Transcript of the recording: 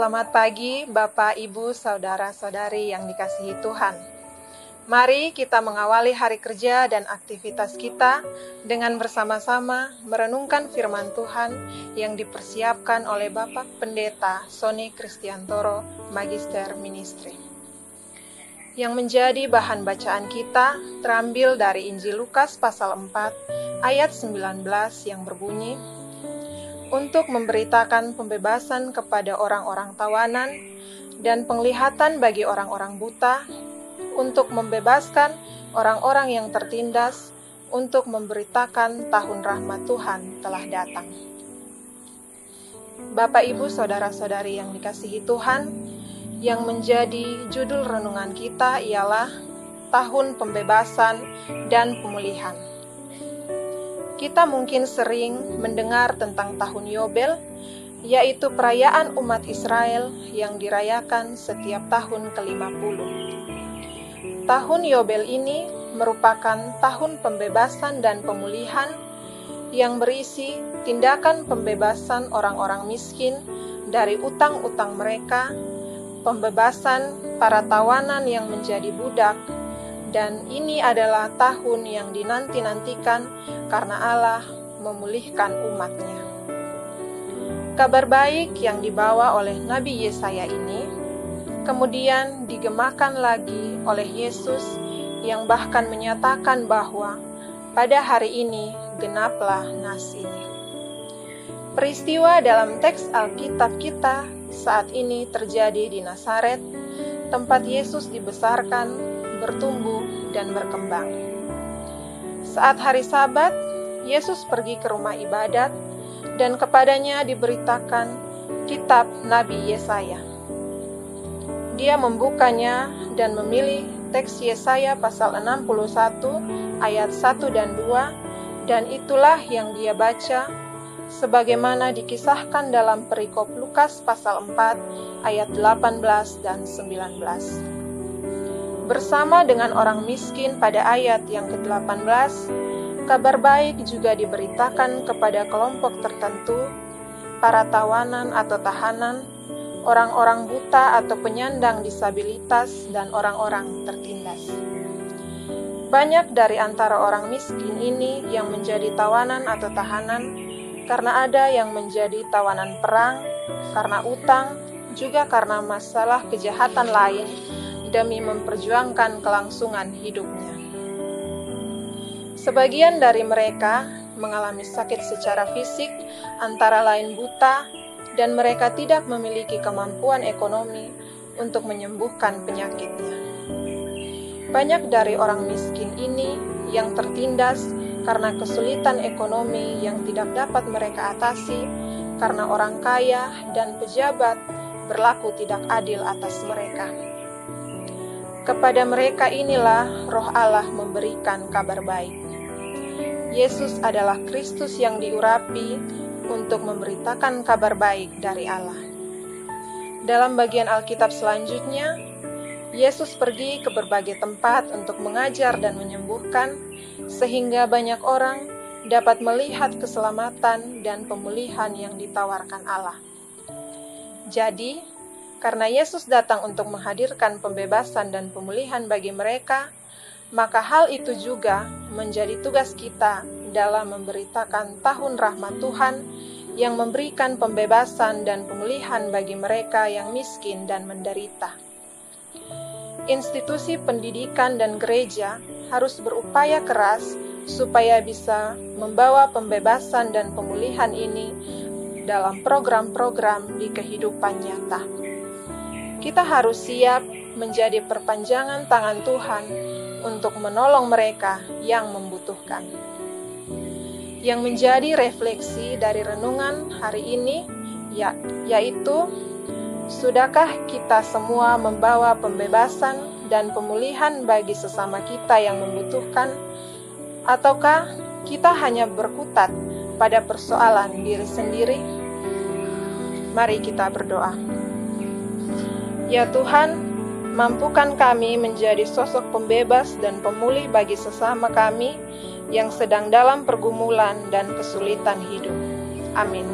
Selamat pagi Bapak, Ibu, Saudara-saudari yang dikasihi Tuhan. Mari kita mengawali hari kerja dan aktivitas kita dengan bersama-sama merenungkan firman Tuhan yang dipersiapkan oleh Bapak Pendeta Sony Kristiantoro, Magister Ministry. Yang menjadi bahan bacaan kita terambil dari Injil Lukas pasal 4 ayat 19 yang berbunyi, untuk memberitakan pembebasan kepada orang-orang tawanan dan penglihatan bagi orang-orang buta, untuk membebaskan orang-orang yang tertindas, untuk memberitakan tahun rahmat Tuhan telah datang. Bapak, Ibu, Saudara-saudari yang dikasihi Tuhan, yang menjadi judul renungan kita ialah Tahun Pembebasan dan Pemulihan. Kita mungkin sering mendengar tentang tahun Yobel, yaitu perayaan umat Israel yang dirayakan setiap tahun ke-50. Tahun Yobel ini merupakan tahun pembebasan dan pemulihan yang berisi tindakan pembebasan orang-orang miskin dari utang-utang mereka, pembebasan para tawanan yang menjadi budak, dan ini adalah tahun yang dinanti-nantikan karena Allah memulihkan umat-Nya. Kabar baik yang dibawa oleh Nabi Yesaya ini kemudian digemakan lagi oleh Yesus yang bahkan menyatakan bahwa pada hari ini genaplah nas ini. Peristiwa dalam teks Alkitab kita saat ini terjadi di Nazaret, tempat Yesus dibesarkan, bertumbuh, dan berkembang. Saat hari Sabat, Yesus pergi ke rumah ibadat dan kepadanya diberitakan kitab Nabi Yesaya. Dia membukanya dan memilih teks Yesaya pasal 61 ayat 1 dan 2, dan itulah yang dia baca sebagaimana dikisahkan dalam perikop Lukas pasal 4 ayat 18 dan 19. Bersama dengan orang miskin pada ayat yang ke-18, kabar baik juga diberitakan kepada kelompok tertentu, para tawanan atau tahanan, orang-orang buta atau penyandang disabilitas, dan orang-orang tertindas. Banyak dari antara orang miskin ini yang menjadi tawanan atau tahanan karena ada yang menjadi tawanan perang, karena utang, juga karena masalah kejahatan lain, demi memperjuangkan kelangsungan hidupnya. Sebagian dari mereka mengalami sakit secara fisik, antara lain buta, dan mereka tidak memiliki kemampuan ekonomi untuk menyembuhkan penyakitnya. Banyak dari orang miskin ini yang tertindas karena kesulitan ekonomi yang tidak dapat mereka atasi, karena orang kaya dan pejabat berlaku tidak adil atas mereka. Kepada mereka inilah Roh Allah memberikan kabar baik. Yesus adalah Kristus yang diurapi untuk memberitakan kabar baik dari Allah. Dalam bagian Alkitab selanjutnya, Yesus pergi ke berbagai tempat untuk mengajar dan menyembuhkan, sehingga banyak orang dapat melihat keselamatan dan pemulihan yang ditawarkan Allah. Jadi, karena Yesus datang untuk menghadirkan pembebasan dan pemulihan bagi mereka, maka hal itu juga menjadi tugas kita dalam memberitakan tahun rahmat Tuhan yang memberikan pembebasan dan pemulihan bagi mereka yang miskin dan menderita. Institusi pendidikan dan gereja harus berupaya keras supaya bisa membawa pembebasan dan pemulihan ini dalam program-program di kehidupan nyata. Kita harus siap menjadi perpanjangan tangan Tuhan untuk menolong mereka yang membutuhkan. Yang menjadi refleksi dari renungan hari ini yaitu, sudahkah kita semua membawa pembebasan dan pemulihan bagi sesama kita yang membutuhkan, ataukah kita hanya berkutat pada persoalan diri sendiri? Mari kita berdoa. Ya Tuhan, mampukan kami menjadi sosok pembebas dan pemulih bagi sesama kami yang sedang dalam pergumulan dan kesulitan hidup. Amin.